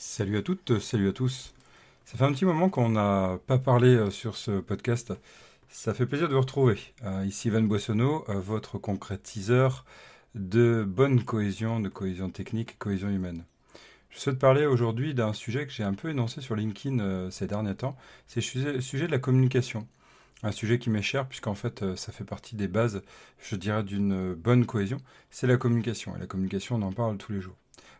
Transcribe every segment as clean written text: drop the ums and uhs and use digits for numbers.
Salut à toutes, salut à tous. Ça fait un petit moment qu'on n'a pas parlé sur ce podcast. Ça fait plaisir de vous retrouver. Ici Van Boissonneau, votre concrétiseur de bonne cohésion, de cohésion technique et cohésion humaine. Je souhaite parler aujourd'hui d'un sujet que j'ai un peu énoncé sur LinkedIn ces derniers temps. C'est le sujet de la communication. Un sujet qui m'est cher puisqu'en fait ça fait partie des bases, je dirais, d'une bonne cohésion. C'est la communication. Et la communication, on en parle tous les jours.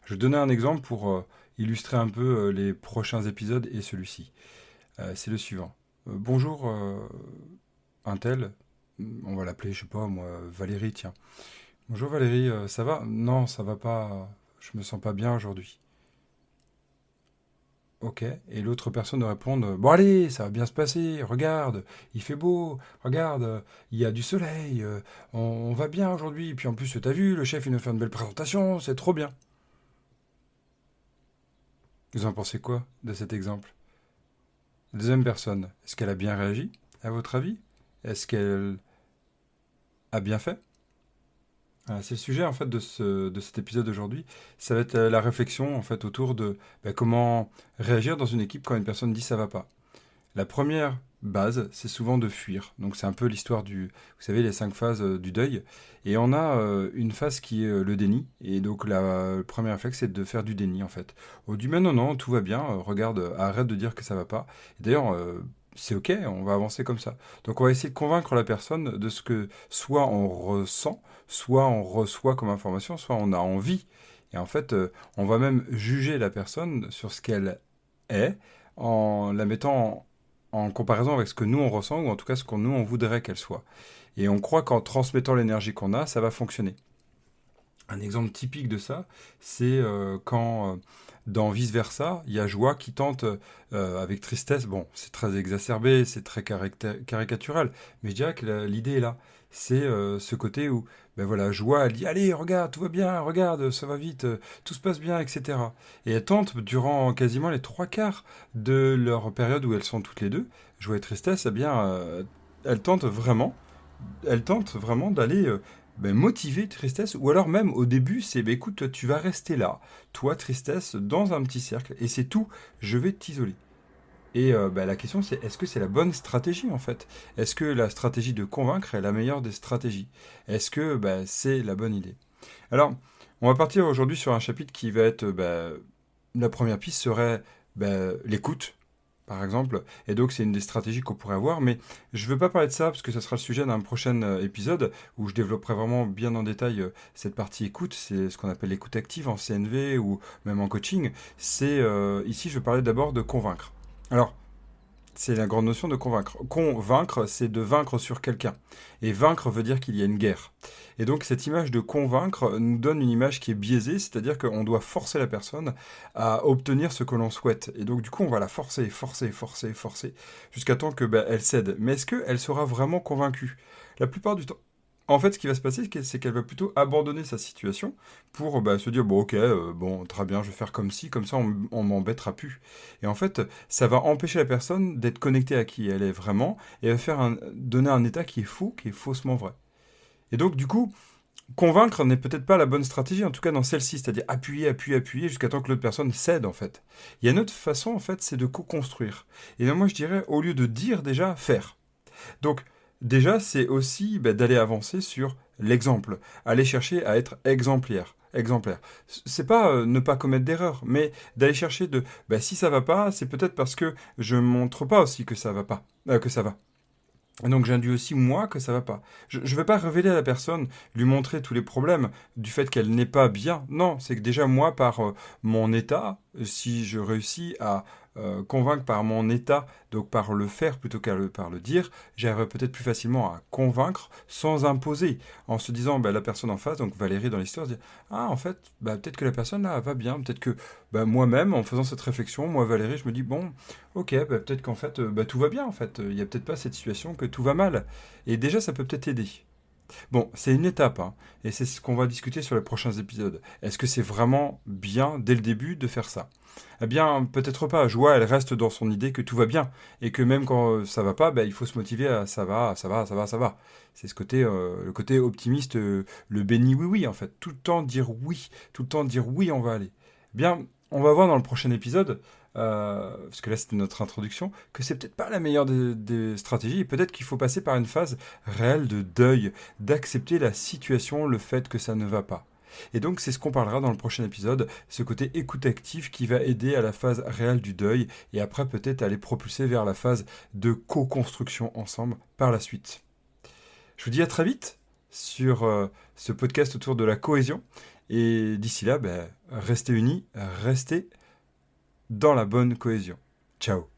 Je vais donner un exemple pour illustrer un peu les prochains épisodes et celui-ci. C'est le suivant. Bonjour, un tel. On va l'appeler, je sais pas moi, Valérie, tiens. Bonjour Valérie, ça va? Non, ça va pas. Je me sens pas bien aujourd'hui. Ok. Et l'autre personne répond, bon allez, ça va bien se passer. Regarde, il fait beau. Regarde, il y a du soleil. On va bien aujourd'hui. Puis en plus, t'as vu, le chef il nous fait une belle présentation. C'est trop bien. Vous en pensez quoi de cet exemple? Deuxième personne, est-ce qu'elle a bien réagi, à votre avis? Est-ce qu'elle a bien fait? Voilà, c'est le sujet en fait de cet épisode d'aujourd'hui. Ça va être la réflexion en fait autour de comment réagir dans une équipe quand une personne dit ça va pas. La première base, c'est souvent de fuir. Donc c'est un peu l'histoire vous savez, les 5 phases du deuil. Et on a une phase qui est le déni. Et donc le premier réflexe, c'est de faire du déni en fait. On dit mais non, non, tout va bien, regarde, arrête de dire que ça va pas. Et d'ailleurs, c'est ok, on va avancer comme ça. Donc on va essayer de convaincre la personne de ce que soit on ressent, soit on reçoit comme information, soit on a envie. Et en fait, on va même juger la personne sur ce qu'elle est en la mettant en comparaison avec ce que nous on ressent, ou en tout cas ce qu'on nous on voudrait qu'elle soit. Et on croit qu'en transmettant l'énergie qu'on a, ça va fonctionner. Un exemple typique de ça, c'est quand dans Vice Versa, il y a Joie qui tente avec tristesse. Bon, c'est très exacerbé, c'est très caricatural, mais je dirais que l'idée est là. C'est ce côté où, ben voilà, Joie, elle dit, allez, regarde, tout va bien, regarde, ça va vite, tout se passe bien, etc. Et elle tente, durant quasiment les 3 quarts de leur période où elles sont toutes les deux, Joie et Tristesse, eh bien, elles tentent vraiment d'aller motiver Tristesse, ou alors même au début, c'est écoute, toi, tu vas rester là, toi, Tristesse, dans un petit cercle, et c'est tout, je vais t'isoler. Et la question, c'est est-ce que c'est la bonne stratégie en fait? Est-ce que la stratégie de convaincre est la meilleure des stratégies? Est-ce que c'est la bonne idée? Alors, on va partir aujourd'hui sur un chapitre qui va être la première piste serait l'écoute, par exemple. Et donc, c'est une des stratégies qu'on pourrait avoir. Mais je ne veux pas parler de ça parce que ça sera le sujet d'un prochain épisode où je développerai vraiment bien en détail cette partie écoute. C'est ce qu'on appelle l'écoute active en CNV ou même en coaching. Ici, je vais parler d'abord de convaincre. Alors, c'est la grande notion de convaincre. Convaincre, c'est de vaincre sur quelqu'un. Et vaincre veut dire qu'il y a une guerre. Et donc cette image de convaincre nous donne une image qui est biaisée, c'est-à-dire qu'on doit forcer la personne à obtenir ce que l'on souhaite. Et donc du coup, on va la forcer, forcer, forcer, forcer, jusqu'à temps que elle cède. Mais est-ce qu'elle sera vraiment convaincue? La plupart du temps. En fait, ce qui va se passer, c'est qu'elle va plutôt abandonner sa situation pour se dire, bon ok, bon très bien, je vais faire comme si, comme ça on m'embêtera plus. Et en fait, ça va empêcher la personne d'être connectée à qui elle est vraiment et va donner un état qui est faux, qui est faussement vrai. Et donc, du coup, convaincre n'est peut-être pas la bonne stratégie, en tout cas dans celle-ci, c'est-à-dire appuyer, appuyer, appuyer jusqu'à temps que l'autre personne cède, en fait. Il y a une autre façon, en fait, c'est de co-construire. Et donc, moi, je dirais, au lieu de dire déjà, faire. Donc, déjà, c'est aussi d'aller avancer sur l'exemple, aller chercher à être exemplaire. Exemplaire. C'est pas ne pas commettre d'erreur, mais d'aller chercher si ça va pas, c'est peut-être parce que je montre pas aussi que ça va pas, que ça va. Et donc j'induis aussi moi que ça va pas. Je ne vais pas révéler à la personne, lui montrer tous les problèmes du fait qu'elle n'est pas bien. Non, c'est que déjà moi, par mon état, si je réussis à convaincre par mon état, donc par le faire plutôt par le dire, j'arriverai peut-être plus facilement à convaincre sans imposer, en se disant la personne en face, donc Valérie dans l'histoire, se dit ah en fait peut-être que la personne là va bien, peut-être que moi-même en faisant cette réflexion, moi Valérie, je me dis bon ok, peut-être qu'en fait, tout va bien en fait. Il n'y a peut-être pas cette situation que tout va mal. Et déjà, ça peut peut-être aider. Bon, c'est une étape, hein, et c'est ce qu'on va discuter sur les prochains épisodes. Est-ce que c'est vraiment bien, dès le début, de faire ça? Eh bien, peut-être pas. Joie, elle reste dans son idée que tout va bien, et que même quand ça va pas, il faut se motiver à ça va, ça va, ça va, ça va. C'est le côté optimiste, le béni oui oui, en fait. Tout le temps dire oui, tout le temps dire oui, on va aller. Eh bien, On va voir dans le prochain épisode, parce que là c'était notre introduction, que c'est peut-être pas la meilleure des stratégies, et peut-être qu'il faut passer par une phase réelle de deuil, d'accepter la situation, le fait que ça ne va pas. Et donc c'est ce qu'on parlera dans le prochain épisode, ce côté écoute active qui va aider à la phase réelle du deuil, et après peut-être aller propulser vers la phase de co-construction ensemble par la suite. Je vous dis à très vite sur ce podcast autour de la cohésion. Et d'ici là, restez unis, restez dans la bonne cohésion. Ciao.